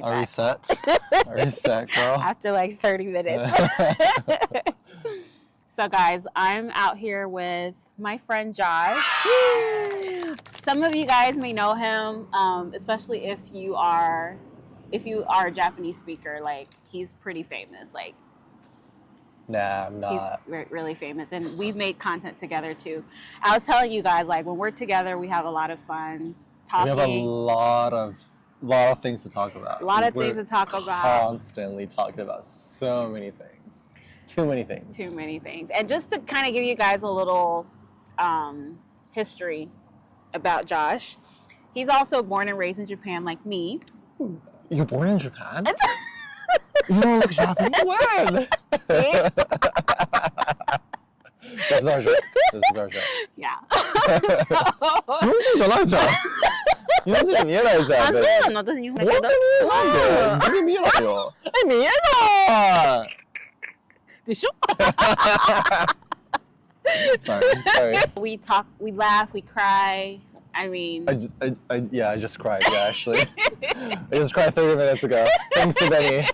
me Are back. we set? Are we set, girl? After like 30 minutes. So guys, I'm out here with my friend Josh. Some of you guys may know him, especially if you are a Japanese speaker. Like, he's pretty famous. Like, Nah, I'm not. he's really famous, and we've made content together too. I was telling you guys, like, when we're together, we have a lot of fun talking. We have a lot of things to talk about. A lot of things to talk about. Constantly talking about so many things. Too many things. Too many things. And just to kind of give you guys a little history about Josh, he's also born and raised in Japan like me. You're born in Japan? You don't look Japanese? When? See? This is our joke. This is our joke. Yeah. 日本人じゃないじゃん。日本人に見えないじゃん。あ、そうなの？私日本だけど。本当になんで？全然見えないよ。見えない。でしょ？ Sorry. We talk, we laugh, we cry. I mean, I just cried. Yeah, actually, I just cried 30 minutes ago. Thanks to Benny.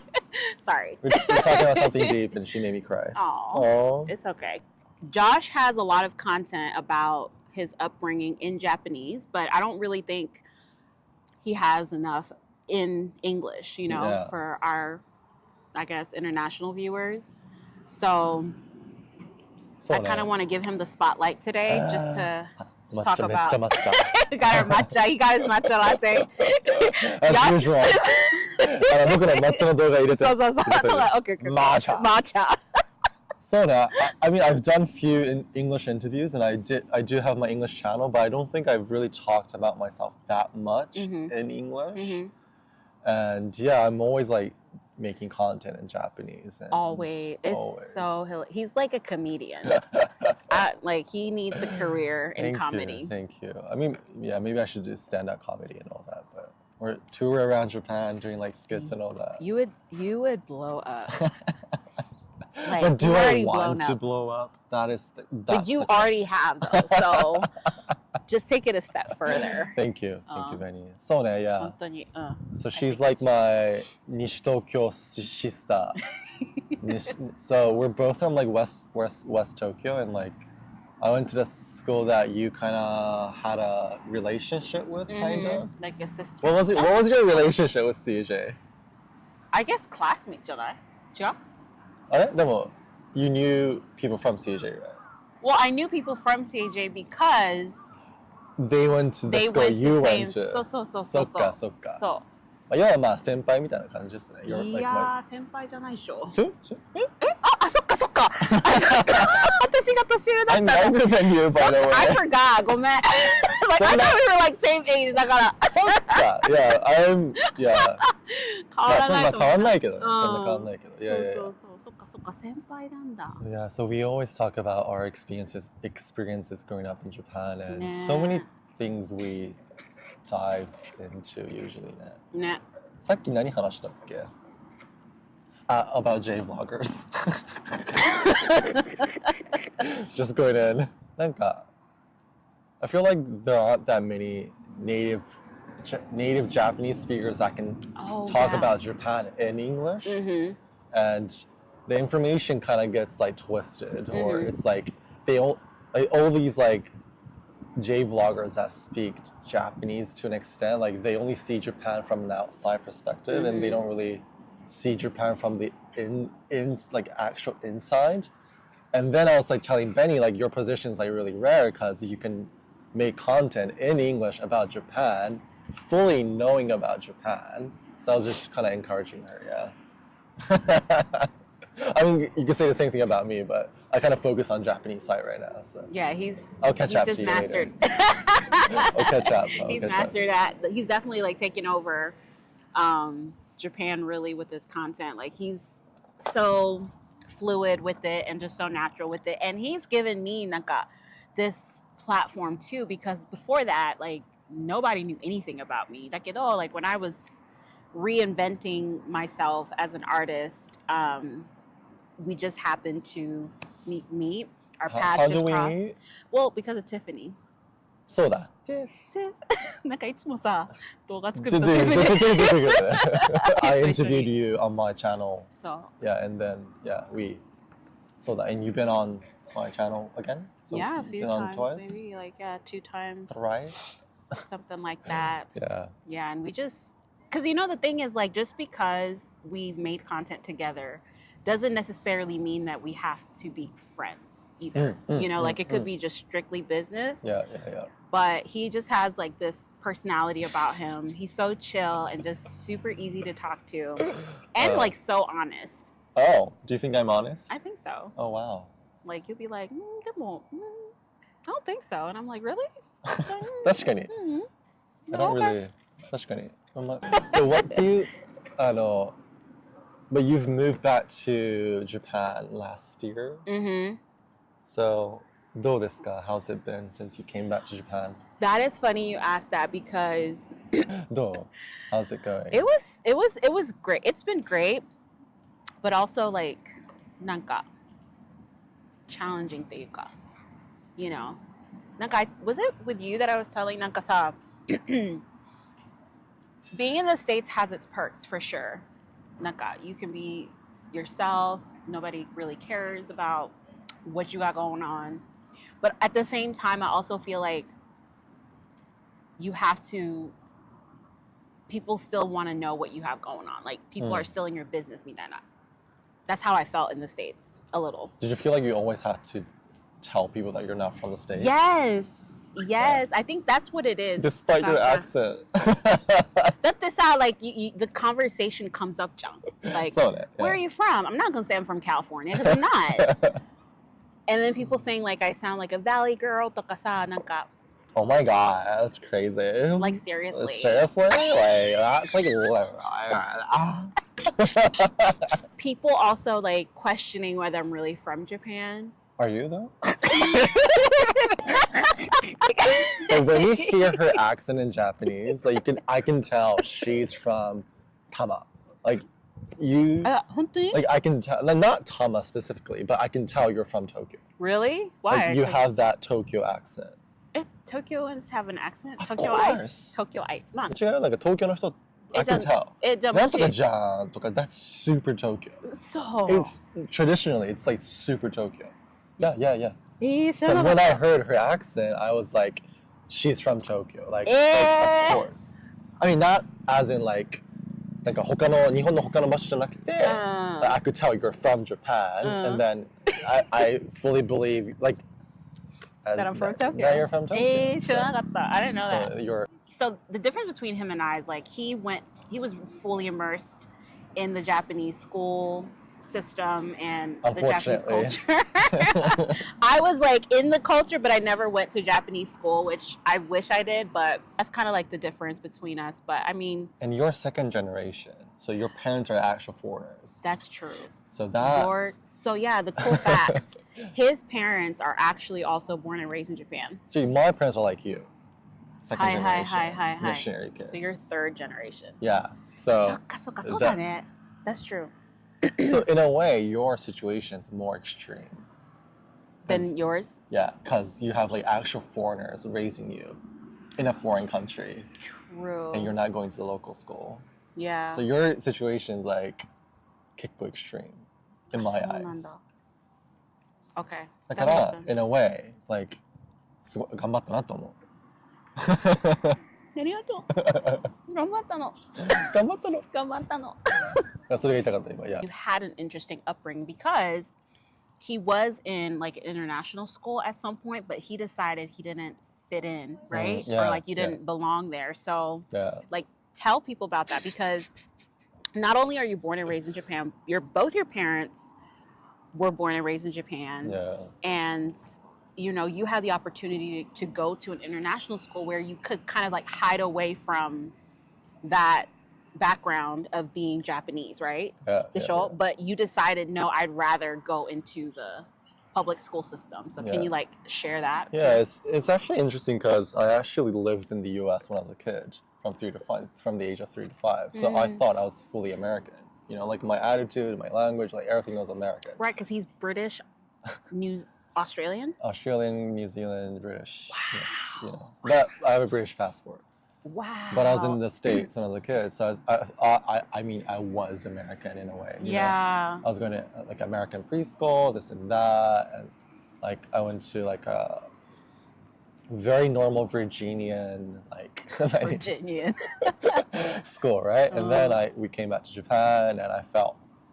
Sorry. We're talking about something deep, and she made me cry. Oh, it's okay. Josh has a lot of content about his upbringing in Japanese, but I don't really think he has enough in English, for our, I guess, international viewers. So I kind of want to give him the spotlight today, just to talk about. He got our matcha. He got his matcha latte. As usual. 僕の抹茶の動画入れて。そう。Okay. Matcha. So I mean, I've done few English interviews, and I do have my English channel, but I don't think I've really talked about myself that much in English. And yeah, I'm always like making content in Japanese. And always. So he's like a comedian. Like, he needs a career in comedy. Thank you. I mean, yeah, maybe I should do stand-up comedy and all that, but or tour around Japan doing like skits and all that. You would blow up. Like, but do I want to blow up? But you already have, though, so just take it a step further. Thank you, Benny. So yeah. 本当に、So she's like my Nishi Tokyo sister. So we're both from like West Tokyo, and like I went to the school that you kind of had a relationship with, kind of. Like a sister. What was your relationship with CJ? I guess classmates, じゃない？違う？あれ？でも you knew people from CJ, right? Well, I knew people from CJ because they went to the school you went to. そう。そっか。そう。要はまあ先輩みたいな感じですね。いやー、先輩じゃないでしょ。そっか。そっか。私が年上だったの。I'm younger than you, by the way. I forgot. ごめん。Like, I thought we were like same age だから。そっか。Yeah. 変わらないけど。そんな変わんないけど。Yeah. そう。そっか、先輩なんだ。So we always talk about our experiences growing up in Japan, and so many things we dive into usually ね。さっき何話したっけ？About J vloggers. Just going in. なんか I feel like there aren't that many native Japanese speakers that can talk about Japan in English. And the information kind of gets like twisted, or it's like all these like J vloggers that speak Japanese to an extent, like they only see Japan from an outside perspective, and they don't really see Japan from the like actual inside. And then I was like telling Benny, like, your position is like really rare because you can make content in English about Japan, fully knowing about Japan. So I was just kind of encouraging her, yeah. I mean, you could say the same thing about me, but I kind of focus on Japanese side right now. So yeah, I'll catch up to you later. I'll catch up. He's mastered that. He's definitely like taken over Japan really with his content. Like, he's so fluid with it and just so natural with it. And he's given me this platform too, because before that, like, nobody knew anything about me. Like, when I was reinventing myself as an artist, we just happened to meet. Our paths just crossed. Well, because of Tiffany. そうだ。なんかいつもさ、動画作る Dude, とき I interviewed you on my channel. So, Yeah, and then we saw that, and you've been on my channel again. So yeah, a you've few been on times, twice, maybe like 2 times, thrice. something like that. Yeah. Yeah, and we just, because the thing is, like, just because we've made content together doesn't necessarily mean that we have to be friends either. Like it could be just strictly business. Yeah. But he just has like this personality about him. He's so chill and just super easy to talk to, and like so honest. Oh, do you think I'm honest? I think so. Oh wow. Like you'll be like, I don't think so, and I'm like, really? 確かに。I don't really. 確かに。But what do you, but you've moved back to Japan last year. So, どうですか? How's it been since you came back to Japan? That is funny you asked that because どう? How's it going? It was great. It's been great, but also like なんか challenging っていうか, like was it with you that I was telling なんかさ being in the States has its perks for sure. なんか you can be yourself. Nobody really cares about what you got going on. But at the same time, I also feel like you have to, people still want to know what you have going on. Like people are still in your business. That's how I felt in the States a little. Did you feel like you always had to tell people that you're not from the States? Yes. I think that's what it is. Despite your accent. That's how like the conversation comes up, John. Like, where are you from? I'm not going to say I'm from California because I'm not. And then people saying like I sound like a valley girl. とかさ, なんか, oh my god, that's crazy. Like seriously. Seriously? Like that's like people also like questioning whether I'm really from Japan. Are you though? But when you hear her accent in Japanese, like I can tell she's from Tama. Like you, like I can tell, not Tama specifically, but I can tell you're from Tokyo. Really? Why? Like you have that Tokyo accent. Tokyoans have an accent? Of Tokyoites? Tokyoites. まあ、違う? Like a Tokyo の人, I can tell. なんとかじゃんとか, that's super Tokyo. So it's traditionally, it's like super Tokyo. Yeah. So So when I heard her accent, I was like, she's from Tokyo. Like of course. I mean, not as in like 日本の他の場所じゃなくて I could tell you're from Japan, and then I fully believe like that I'm from Tokyo. That you're from Tokyo. 知らなかった. I didn't know that. So So the difference between him and I is like he was fully immersed in the Japanese school system and the Japanese culture. I was like in the culture, but I never went to Japanese school, which I wish I did, but that's kind of like the difference between us. But I mean, and you're second generation, so your parents are actual foreigners. That's true. So that the cool fact, his parents are actually also born and raised in Japan. So my parents are like you. Second generation. Hi. Missionary kid. So you're third generation. Yeah. So that's true. So in a way, your situation's more extreme than yours. Yeah, because you have like actual foreigners raising you in a foreign country. True. And you're not going to the local school. Yeah. So your situation's like kickbook extreme in my eyes. Okay. だから in a way, like すごい頑張ったなと思う。ありがとう。頑張ったの。それが言いたかった今。Yeah. You had an interesting upbringing because he was in like an international school at some point, but he decided he didn't fit in, right? Or like you didn't belong there. So like tell people about that because not only are you born and raised in Japan, both your parents were born and raised in Japan. Yeah. And you had the opportunity to go to an international school where you could kind of like hide away from that background of being Japanese, right? Yeah. But you decided, no, I'd rather go into the public school system. So can you like share that? Yeah, it's actually interesting because I actually lived in the U.S. when I was a kid from the age of 3 to 5. So I thought I was fully American. Like my attitude, my language, like everything was American. Right, because he's British Australian? Australian, New Zealand, British. Wow. Yes, you know. But I have a British passport. Wow. But I was in the States when I was a kid, so I mean, I was American in a way. You know? Yeah. I was going to like American preschool, this and that, and like I went to like a very normal Virginian Virginian school, right? And then we came back to Japan, and I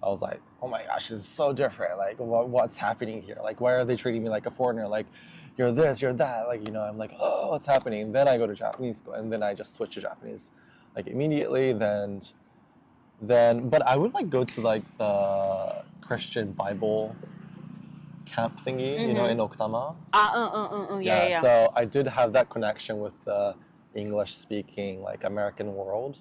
was like, oh my gosh, this is so different. Like, what's happening here? Like, why are they treating me like a foreigner? Like, you're this, you're that. Like, you know, I'm like, oh, what's happening? And then I go to Japanese school, and then I just switch to Japanese, like immediately. But I would like go to like the Christian Bible camp thingy, you know, in Okutama. Yeah. So I did have that connection with the English-speaking, like American world,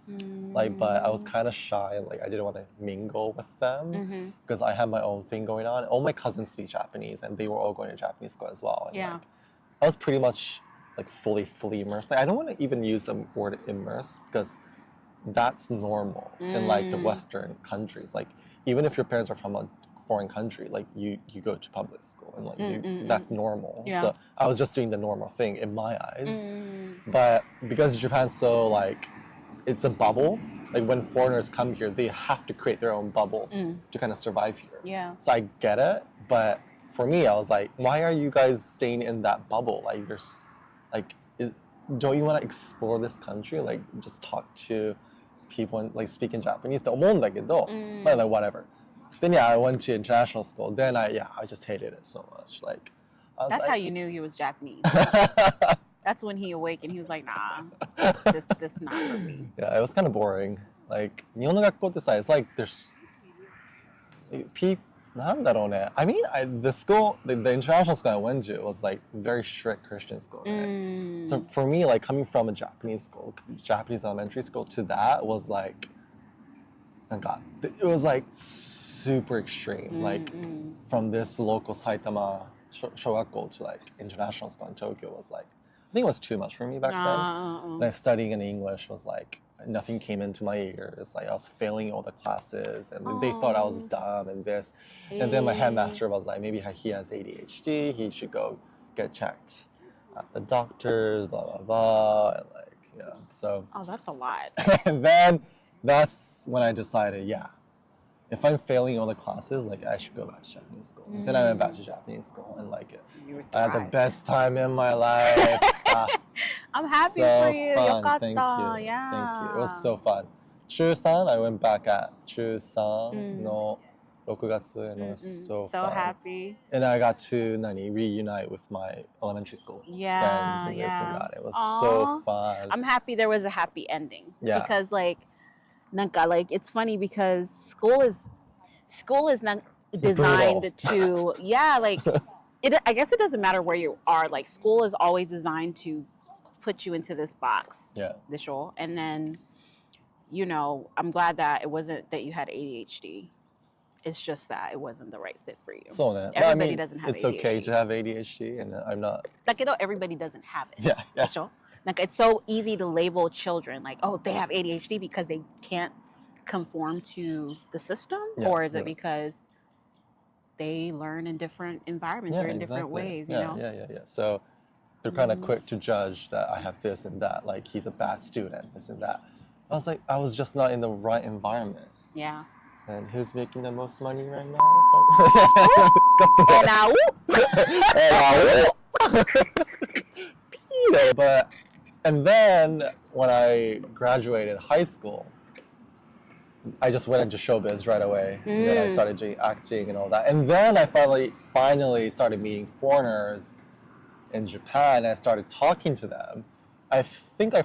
like, but I was kind of shy. Like, I didn't want to mingle with them because I had my own thing going on. All my cousins speak Japanese, and they were all going to Japanese school as well. And, like, I was pretty much like fully immersed. Like, I don't want to even use the word immersed because that's normal in like the Western countries. Like, even if your parents are from a foreign country, like you go to public school and like that's normal. So I was just doing the normal thing in my eyes. But because Japan's so like, it's a bubble, like when foreigners come here, they have to create their own bubble to kind of survive here. Yeah. So I get it, but for me, I was like, why are you guys staying in that bubble? Like, there's like, don't you want to explore this country? Like, just talk to people and like speak in Japanese. って思うんだけど, but like whatever. Then I went to international school. Then I just hated it so much. Like, that's how you knew he was Japanese. That's when he awakened. He was like, nah, this not for me. Yeah, it was kind of boring. Like, 日本の学校ってさ, it's like there's people. なんだろうね. I mean, the school, the international school I went to was like very strict Christian school, right? So for me, like coming from a Japanese school, Japanese elementary school to that was like, oh God, it was like super extreme. Like from this local Saitama shogakko to like international school in Tokyo was like, I think it was too much for me back then. Like studying in English was like, nothing came into my ears. Like I was failing all the classes, and they thought I was dumb and this. And then my headmaster was like, maybe he has ADHD. He should go get checked at the doctors. Blah blah blah. And like, yeah. So. Oh, that's a lot. And then that's when I decided, if I'm failing all the classes, like I should go back to Japanese school. Then I went back to Japanese school and like it. I had the best time in my life. I'm happy so for you. Fun. Yokatta. Thank you. Yeah. Thank you. It was so fun. 中3, I went back at 中3の6月 and it was so fun. So happy. And I got to reunite with my elementary school friends and this and that. It was so fun. I'm happy there was a happy ending. Yeah. Because like it's funny because school is not designed to like I guess it doesn't matter where you are. Like school is always designed to put you into this box. Yeah. And then, you know, I'm glad that it wasn't that you had ADHD. It's just that it wasn't the right fit for you. So everybody doesn't have it's ADHD. okay to have ADHD, and I'm not. Like, you know, everybody doesn't have it. Yeah. Sure. Like, it's so easy to label children like, oh, they have ADHD because they can't conform to the system, or is it because they learn in different environments or in different ways? You know? Yeah. So they're kind of quick to judge that I have this and that. Like, he's a bad student, this and that. I was like, I was just not in the right environment. Yeah. And who's making the most money right now? And then when I graduated high school, I just went into showbiz right away. And then I started doing acting and all that. And then I finally started meeting foreigners in Japan. I started talking to them. I think I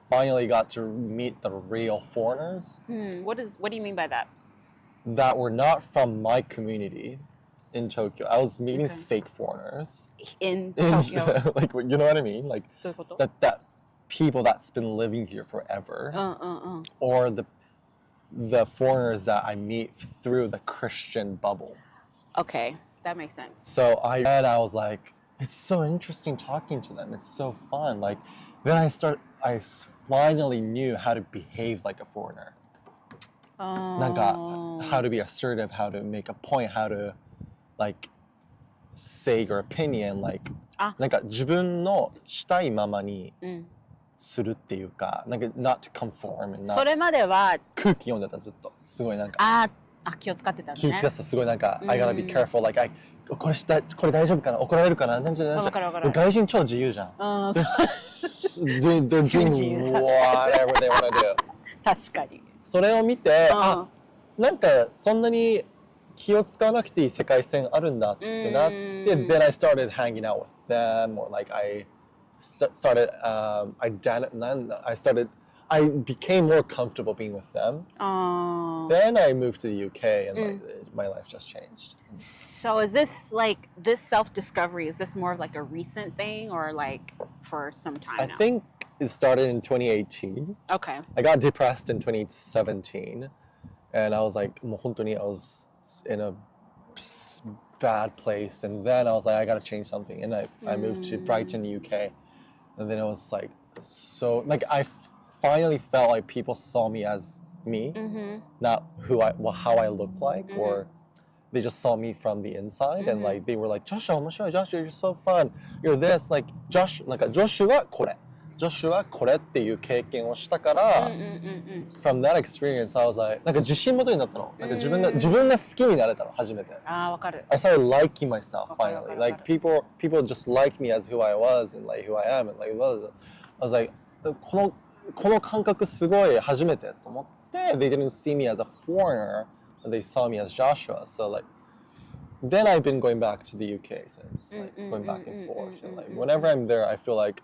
finally got to meet the real foreigners. What do you mean by that? That were not from my community in Tokyo. I was meeting fake foreigners in Tokyo. Like, you know what I mean? Like that people that's been living here forever, or the foreigners that I meet through the Christian bubble. Okay, that makes sense. So I was like, it's so interesting talking to them. It's so fun. Like, then I finally knew how to behave like a foreigner. How to be assertive, how to make a point, how to like say your opinion like なんか自分のしたいままにするっていうか、なんか not to conform and not それまでは空気読んでたずっとすごいなんか気を使ってたんだね。気を使ってたすごいなんか、I gotta be careful likeこれ大丈夫かな怒られるかななんじゃ外人超自由じゃん。They're doing whatever they wanna do 確かに。それを見て、なんかそんなに気を使わなくていい世界線あるんだってなって、then I started hanging out with them, or like I started I became more comfortable being with them. Then I moved to the UK and like, my life just changed. So is this like this self-discovery, is this more of like a recent thing or like for some time now? I think it started in 2018. Okay. I got depressed in 2017 and I was like, もう本当に I was in a bad place, and then I was like, I gotta change something, and I moved to Brighton, UK, and then it was like so like I finally felt like people saw me as me, not how I looked like, or they just saw me from the inside, and like they were like, Joshua, Joshua, you're so fun, you're this, like Josh, like Joshua これっていう経験をしたから、from that experience, I was like, なんか自信元になったの。なんか自分が好きになれたの初めて。わかる。I started liking myself finally. Like people just like me as who I was and like who I am and like I was like この感覚すごい初めてと思って、they didn't see me as a foreigner, and they saw me as Joshua. So like then I've been going back to the UK since, like going back and forth. And like whenever I'm there, I feel like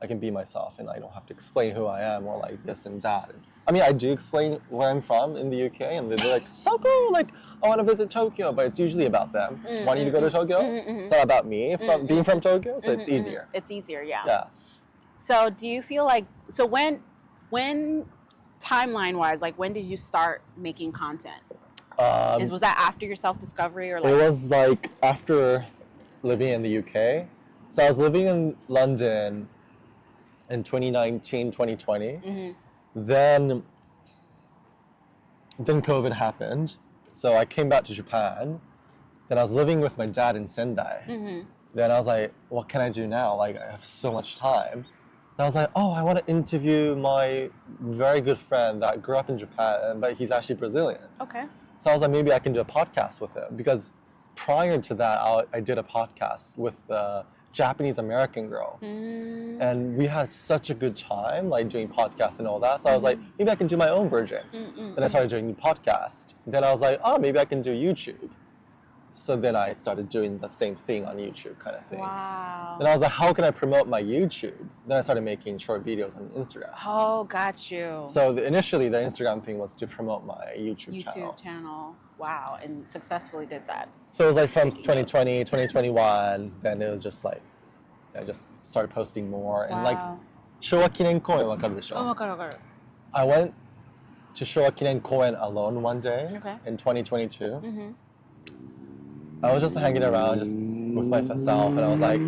I can be myself and I don't have to explain who I am or like this and that. I mean, I do explain where I'm from in the UK, and they're like, so cool, like I want to visit Tokyo, but it's usually about them wanting to go to Tokyo. It's not about me being from Tokyo, so it's easier. It's easier, yeah. Yeah. So do you feel like, so when timeline-wise, like when did you start making content? Was that after your self-discovery or like? It was like after living in the UK. So I was living in London in 2019, 2020. Then COVID happened. So I came back to Japan. Then I was living with my dad in Sendai. Then I was like, what can I do now? Like I have so much time. Then I was like, oh, I want to interview my very good friend that grew up in Japan, but he's actually Brazilian. Okay. So I was like, maybe I can do a podcast with him, because prior to that, I did a podcast with a Japanese American girl, and we had such a good time, like doing podcasts and all that. So I was like, maybe I can do my own version. Then I started doing the podcast. Then I was like, oh, maybe I can do YouTube. So then I started doing the same thing on YouTube, kind of thing. Wow. Then I was like, how can I promote my YouTube? Then I started making short videos on Instagram. Oh, got you. So initially, the Instagram thing was to promote my YouTube channel. Wow, and successfully did that. So it was like from 2020, 2021, then it was just like, I just started posting more. And like, 昭和記念公園わかるでしょ? わかるわかる. I went to 昭和記念公園 alone one day in 2022. I was just hanging around just with myself, and I was like,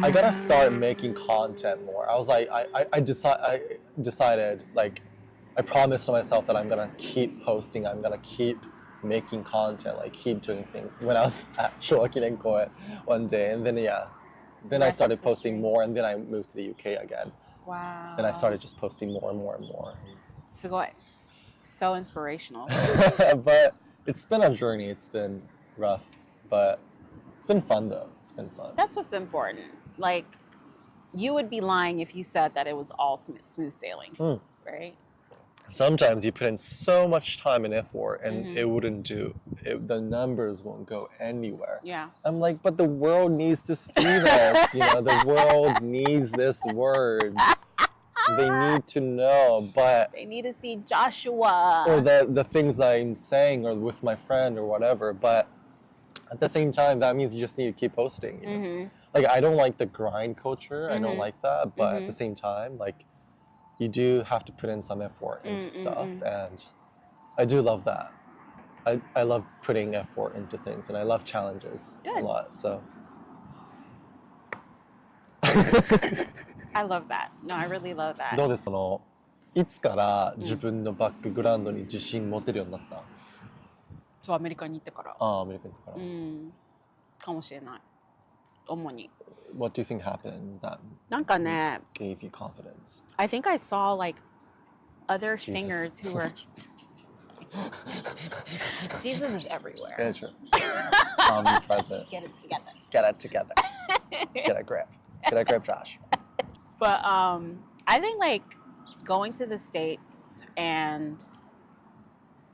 I gotta start making content more. I was like, I decided, like, I promised to myself that I'm gonna keep posting, I'm gonna keep making content, like keep doing things. When I was at Showakinenkoe one day, and then I started posting more, and then I moved to the UK again. Wow. Then I started just posting more and more and more. すごい. So inspirational. But it's been a journey. It's been rough, but it's been fun though. It's been fun. That's what's important. Like, you would be lying if you said that it was all smooth sailing, right? Sometimes you put in so much time and effort, and it wouldn't do. The numbers won't go anywhere. Yeah. I'm like, but the world needs to see this. You know, the world needs this word. They need to know, but they need to see Joshua. Or the things I'm saying, or with my friend, or whatever. But at the same time, that means you just need to keep posting. You know? Like, I don't like the grind culture. I don't like that. But at the same time, like, you do have to put in some effort into stuff, and I do love that. I love putting effort into things, and I love challenges a lot. So I love that. No, I really love that. どうですいつから自分のバックグラウンドに自信持てるようになった？そう、アメリカに行ってから。アメリカに行ってから。かもしれない。主に。What do you think happened that なんかね、 gave you confidence? I think I saw like other singers who were Jesus is everywhere. Yeah, true. Omnipresent. Get it together. Get it together. Get a grip. Get a grip, Josh. But I think like going to the States and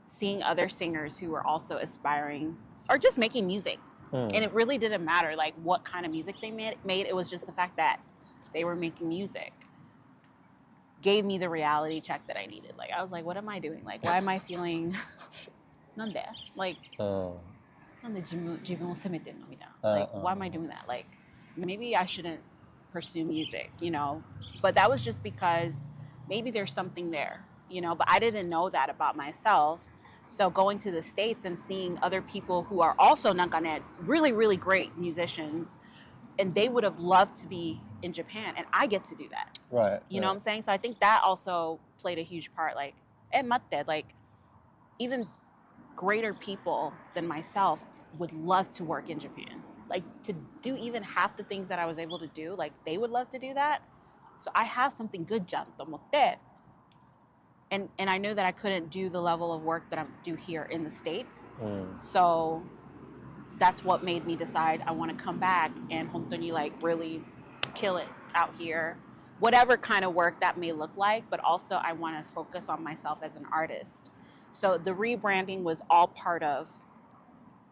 seeing other singers who were also aspiring or just making music. And it really didn't matter like what kind of music they made. It was just the fact that they were making music gave me the reality check that I needed. Like I was like, what am I doing? Like why am I feeling なんで like なんで自分を責めてんのみたいな like why am I doing that? Like maybe I shouldn't pursue music, you know? But that was just because maybe there's something there, you know, but I didn't know that about myself. So going to the States and seeing other people who are also nanka really, really great musicians, and they would have loved to be in Japan, and I get to do that. Right. You know what I'm saying? So I think that also played a huge part. Like, like even greater people than myself would love to work in Japan. Like to do even half the things that I was able to do, like they would love to do that. So I have something good, jan to omotte. And I knew that I couldn't do the level of work that I do here in the States. So that's what made me decide I want to come back and hontoni like really kill it out here. Whatever kind of work that may look like, but also I want to focus on myself as an artist. So the rebranding was all part of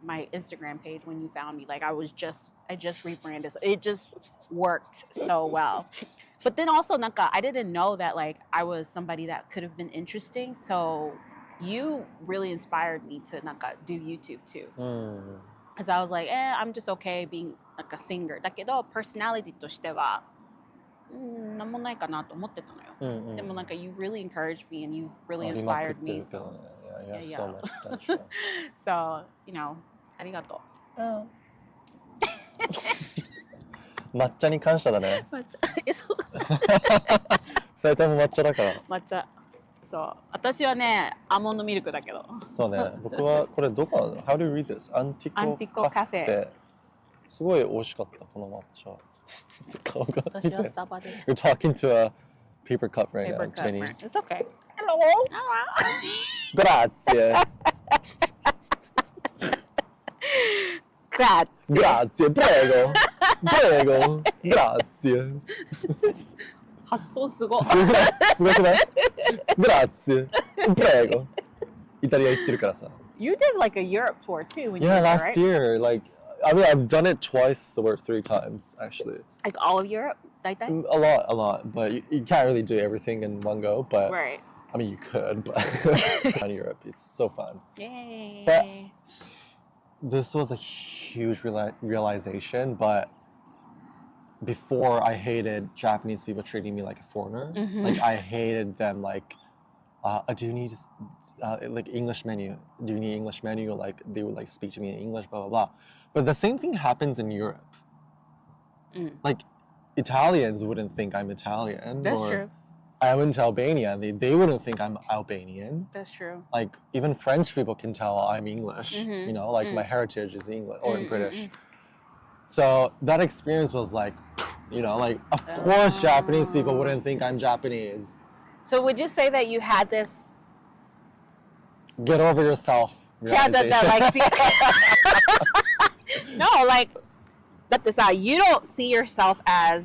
my Instagram page when you found me. Like I just rebranded. So it just worked so well. But then also nanka, I didn't know that like I was somebody that could have been interesting. So you really inspired me to nanka do YouTube too. Because I was like, I'm just okay being like a singer. だけど personality としてはなんもないかなと思ってたのよ。でもなんか you really encouraged me and you really inspired me. So, yeah, you have so much potential. So, you know, ありがとう。抹茶に感謝だね。抹茶。そう。二人とも抹茶だから。抹茶。そう。私はね、アーモンドミルクだけど。そうね。僕はこれどこなの ?How do you read this? アンティコカフェ。すごい美味しかった、この抹茶。顔が見て。私はスタバです。You're talking to a paper cup right now, Jenny. It's okay. Hello. Grazie. Grazie, prego. Prego. Grazie. 発音すご。すごくない Grazie. Prego. イタリア行ってるからさ。You did like a Europe tour too when you Yeah, were there, last right? year. Like, I mean, I've done it twice or 3 times, actually. Like all of Europe? Like that? A lot. But you can't really do everything in one go. But Right. I mean, you could, but in Europe, it's so fun. Yay. But this was a huge realization, but before I hated Japanese people treating me like a foreigner. Like I hated them like, do you need like English menu? Do you need English menu? Or like they would like speak to me in English, blah, blah, blah. But the same thing happens in Europe. Like Italians wouldn't think I'm Italian. That's true. I went to Albania, they wouldn't think I'm Albanian. That's true. Like even French people can tell I'm English, you know, like my heritage is English or British. So that experience was like, you know, like of course Japanese people wouldn't think I'm Japanese. So would you say that you had this get over yourself realization? Like, no, like that you don't see yourself as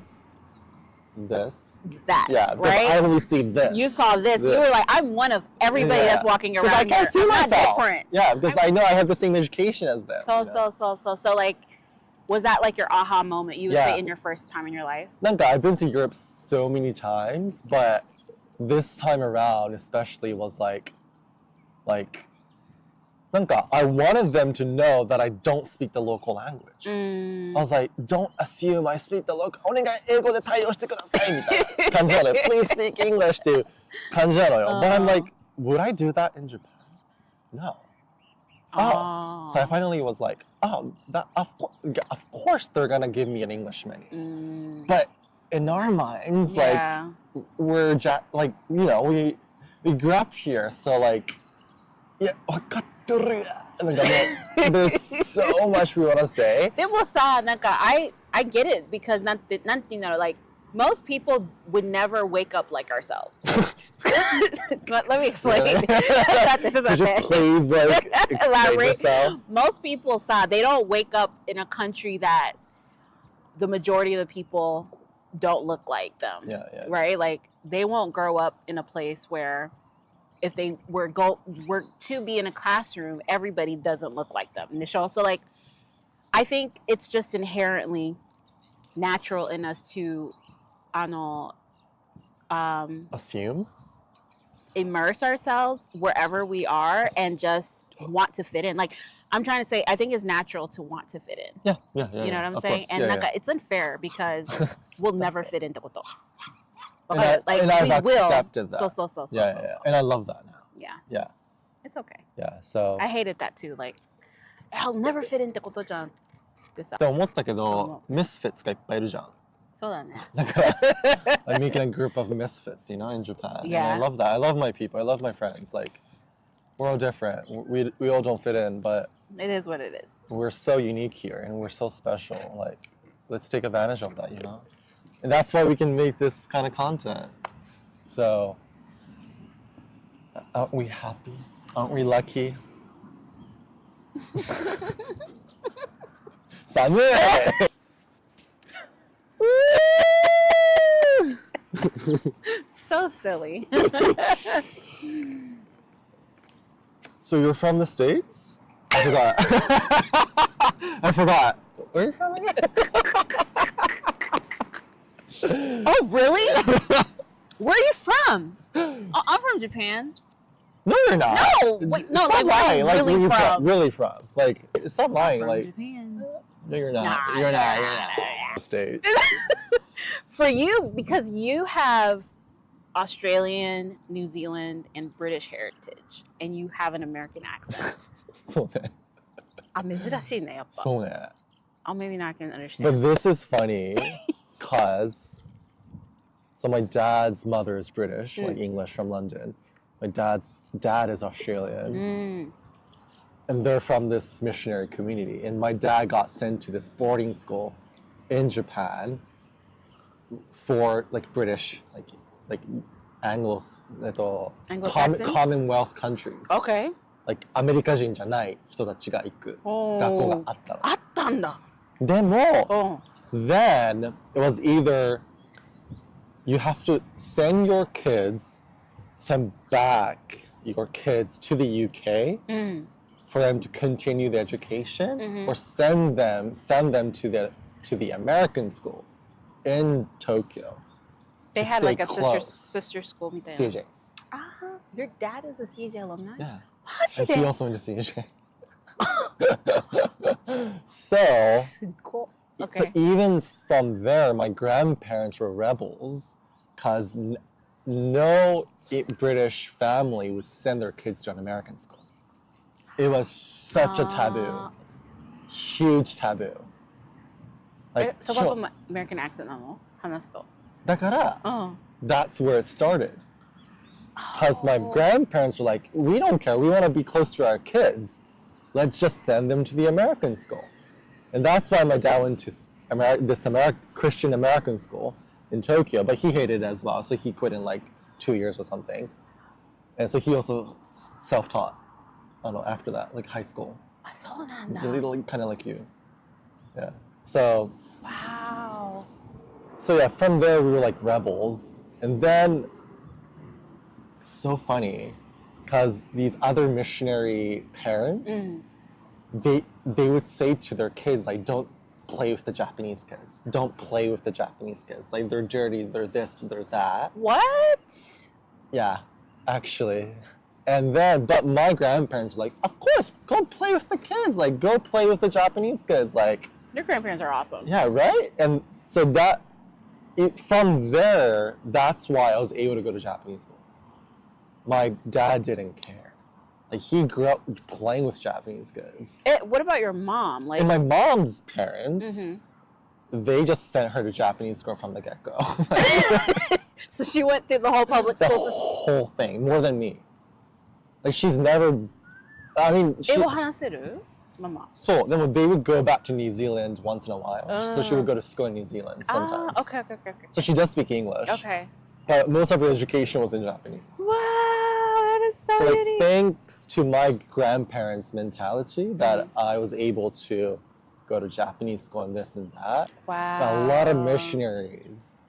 this that, yeah, right? I only see this. You saw this. You were like, I'm one of everybody that's walking around. I can't see myself. Not different. Yeah, because I know I have the same education as them. So like, was that like your aha moment? You would say in your first time in your life? I've been to Europe so many times, but this time around especially was like I wanted them to know that I don't speak the local language. I was like, don't assume I speak the local. お願い英語で対応してくださいみたいな感じなのよ。Please speak English っていう感じなのよ。But I'm like, would I do that in Japan? No. So I finally was like, of course they're gonna give me an English menu. But in our minds, like we're like, you know, we grew up here, so like, yeah, 分かってる there's so much we want to say. でもさ、なんか I get it because なんていうの like most people would never wake up like ourselves. Let me explain. Could you please like explain yourself? Most people they don't wake up in a country that the majority of the people don't look like them. Yeah. Right? Like they won't grow up in a place where if they were to be in a classroom, everybody doesn't look like them in the show. So like I think it's just inherently natural in us to assume, immerse ourselves wherever we are and just want to fit in. Like I'm trying to say, I think it's natural to want to fit in. Yeah. You know what I'm saying? Course. And it's unfair because we'll never fit into koto. And I've accepted that. So. Yeah. And I love that now. Yeah. It's okay. Yeah. So. I hated that too. Like, I'll never fit into koto じゃんってさ。って思ったけど、misfits がいっぱいいるじゃん。そうだね。だから、I'm making a group of misfits, in Japan. Yeah. And I love that. I love my people. I love my friends. Like, we're all different. We all don't fit in, but it is what it is. We're so unique here, and we're so special. Like, let's take advantage of that, And that's why we can make this kind of content. So, aren't we happy? Aren't we lucky? Samurai! So silly. So you're from the States? I forgot. Where are you from again? Oh, really? Where are you from? Oh, I'm from Japan. No, you're not. No, wait, no, stop lying. Like, where you from? Really from? Like, stop lying. From like, Japan. No, you're not. Nah, You're not. The States. For you, because you have Australian, New Zealand, and British heritage, and you have an American accent. そうね。珍しいね、やっぱ。そうね。Oh, maybe not going to understand. But this is funny, cause so my dad's mother is British, like English from London. My dad's dad is Australian. And they're from this missionary community. And my dad got sent to this boarding school in Japan for like British, like Commonwealth countries. Okay. Like アメリカ人じゃない人たちが行く学校があったの。あったんだ。でも、then it was either you have to send back your kids to the UK for them to continue their education, or send them to the American school in Tokyo. They had like a sister school. CJ. Your dad is a CJ alumni? Yeah. And he also went to CJ. So even from there, my grandparents were rebels because no British family would send their kids to an American school. It was such a taboo. Huge taboo. Like, so what American accent なの？話すと。だから、that's where it started. Because my grandparents were like, we don't care. We want to be close to our kids. Let's just send them to the American school. And that's why my dad went to this Christian American school in Tokyo, but he hated it as well. So he quit in like 2 years or something. And so he also self-taught after that, like high school. あ、そうなんだ。Kind of like you. Yeah. So. Wow. So yeah, from there we were like rebels. And then it's so funny because these other missionary parents, they would say to their kids, like, don't play with the Japanese kids. Don't play with the Japanese kids. Like, they're dirty, they're this, they're that. What? Yeah, actually. And then, but my grandparents were like, of course, go play with the kids. Like, go play with the Japanese kids. Like, your grandparents are awesome. Yeah, right? And so from there, that's why I was able to go to Japanese school. My dad didn't care. Like, he grew up playing with Japanese kids. What about your mom? Like, and my mom's parents, they just sent her to Japanese school from the get-go. So she went through the whole public school? The whole thing, more than me. Like, she's never I mean, 英語話せるママ。そう、でも they would go back to New Zealand once in a while. So she would go to school in New Zealand sometimes. Okay. So she does speak English. Okay. But most of her education was in Japanese. Wow, that is so So unique. thanks to my grandparents' mentality that I was able to go to Japanese school and this and that. Wow. But a lot of missionaries,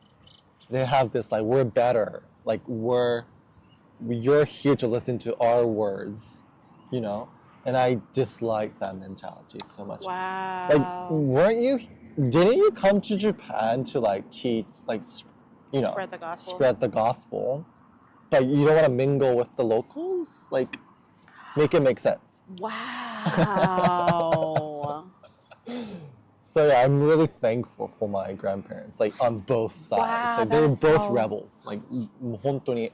they have this like, we're better. Like you're here to listen to our words, you know? And I dislike that mentality so much. Wow. Like, didn't you come to Japan to like teach, like, you know, spread the gospel, but you don't want to mingle with the locals? Like, make it make sense. Wow. So yeah, I'm really thankful for my grandparents, like on both sides. Wow, like they were both so... rebels. Like, 本当に。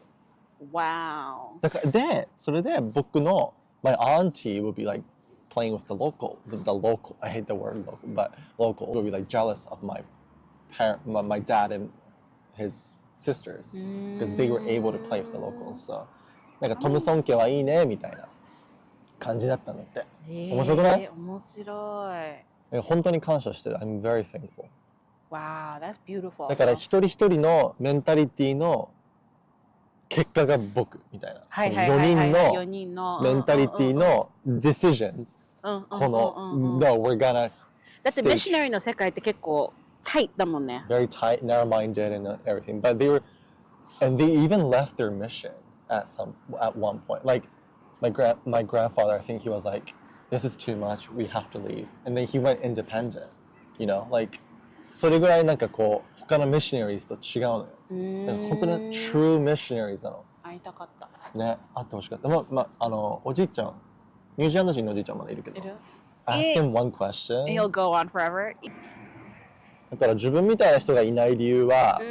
Wow. だからで、それで僕の my auntie would be like playing with the local. I hate the word local, but local would be like jealous of my dad and his sisters because they were able to play with the locals. So なんかトムソン家はいいねみたいな感じだったんだって。面白くない？面白い。本当に感謝してる。I'm very thankful. Wow, that's beautiful. だから一人一人のメンタリティの結果が僕みたいな。4人のメンタリティの decisions。この No, we're gonna. だってミッショナリーの世界って結構タイトだもんね。Very tight, narrow-minded, and everything. But they even left their mission at one point. Like my grandfather, I think he was like, "This is too much. We have to leave." And then he went independent. You know, like それぐらいなんかこう他のミッショナリーと違うのよ。本当に true missionaries なの。会いたかった。ね、会ってほしかった。おじいちゃん、ニュージーランド人のおじいちゃんまだいるけど。Ask him one question. And he'll go on forever. だから自分みたいな人がいない理由は、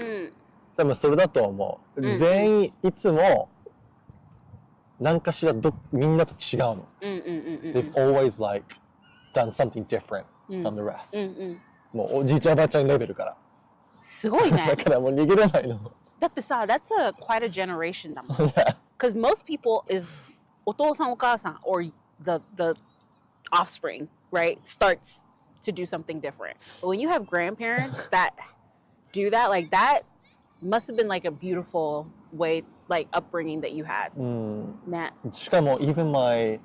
多分それだと思う。全員いつも何かしらみんなと違うの。They've always like done something different from the rest. もうおじいちゃんおばあちゃんレベルから。すごいね。だからもう逃げれないの。だってさ、that's quite a generation だもん。Because most people is お父さんお母さん or the offspring, right, starts to do something different. But when you have grandparents that do that, like that must have been like a beautiful way, like upbringing that you had. しかも even my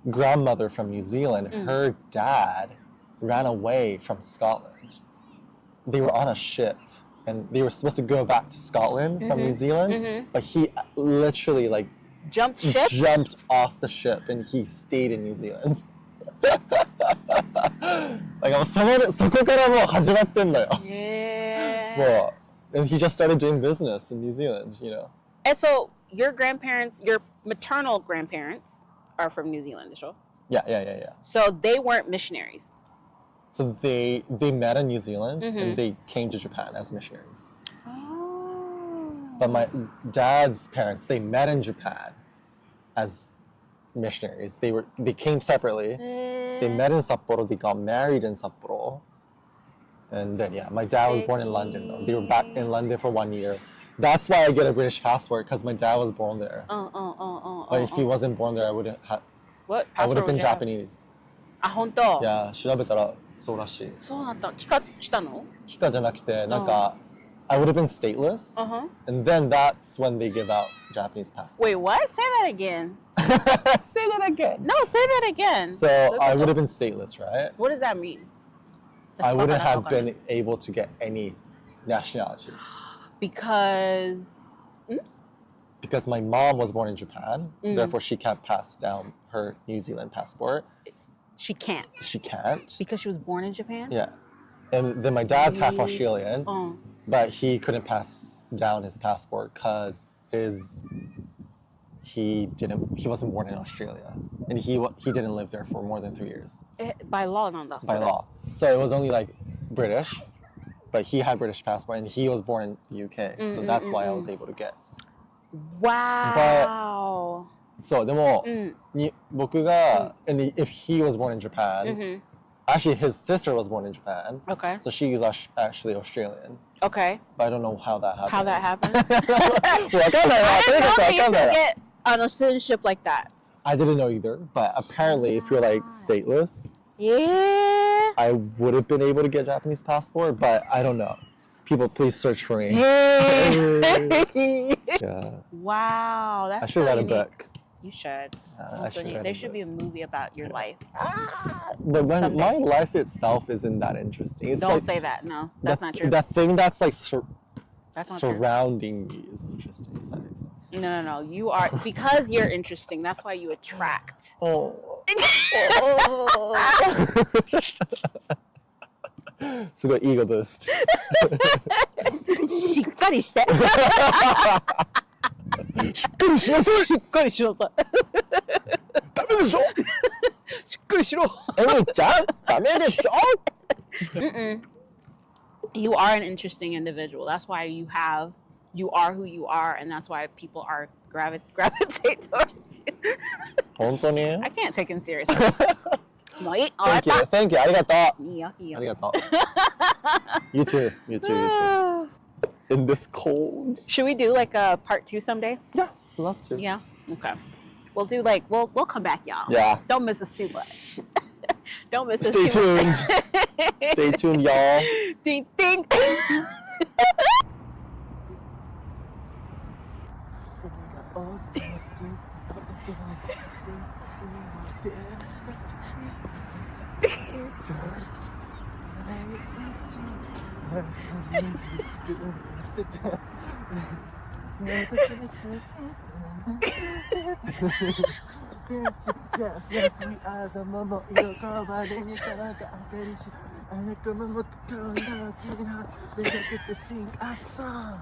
grandmother from New Zealand, her dad ran away from Scotland. They were on a ship and they were supposed to go back to Scotland from New Zealand, but he literally like jumped off the ship and he stayed in New Zealand. Like そこからもう始まってんだよ。もう and he just started doing business in New Zealand, you know. And so your maternal grandparents are from New Zealand, でしょ? Yeah. So they weren't missionaries. So they met in New Zealand and they came to Japan as missionaries. Oh. But my dad's parents, they met in Japan as missionaries. They came separately. They met in Sapporo. They got married in Sapporo. And then my dad was born in London though. They were back in London for 1 year. That's why I get a British passport because my dad was born there. But if he wasn't born there, I wouldn't have. What? I would have been Japanese. あ、本当? Yeah, 調べたらそうらしい。そうなんだ。帰化したの？帰化じゃなくて、なんか、I would have been stateless. And then that's when they give out Japanese passports. Wait, what? Say that again. Say that again. No, say that again. So I would have been stateless, right? What does that mean? I wouldn't have been able to get any nationality. Because my mom was born in Japan, therefore she can't pass down her New Zealand passport. She can't. She can't. Because she was born in Japan? Yeah. And then my dad's half Australian, but he couldn't pass down his passport because he wasn't born in Australia. And he didn't live there for more than 3 years. By law, not that. By law. So it was only like British, but he had British passport and he was born in the UK. So that's why I was able to get. Wow. So でも、僕が and if he was born in Japan, actually his sister was born in Japan. Okay. So she is actually Australian. Okay. But I don't know how that happened. How that happened? わかんないわ。I didn't know that you could get on a citizenship like that. I didn't know either, but apparently if you're like stateless, Yeah. I would have been able to get a Japanese passport, but I don't know. People, please search for me. Yeah. Wow, that's I should so write a unique. book. You should. There should be a movie about your life. But my Someday. life itself isn't that interesting. It's Don't like say that. No, that's not true. The thing that's like That's not true. surrounding me is interesting. If that makes sense. No. You are, because you're interesting. That's why you attract. Oh. すごい ego boost. しっかりして。しっかりしなさい。しっかりしなさい。ダメでしょ。しっかりしろ。エミちゃん、ダメでしょ。You are an interesting individual. That's why you are who you are, and that's why people are gravitate towards you. 本当に I can't take him seriously. もういい。 Thank you. ありがとう。いいよ、いいよ。ありがとう。You too. In this cold. Should we do like a part 2 someday? Yeah, love to. Yeah. Okay. We'll do like we'll come back, y'all. Yeah. Don't miss us too much. Don't miss us Stay too tuned. much. Stay tuned, y'all. Ding ding. Yes, we are the mama. You go by the name of the sing a song.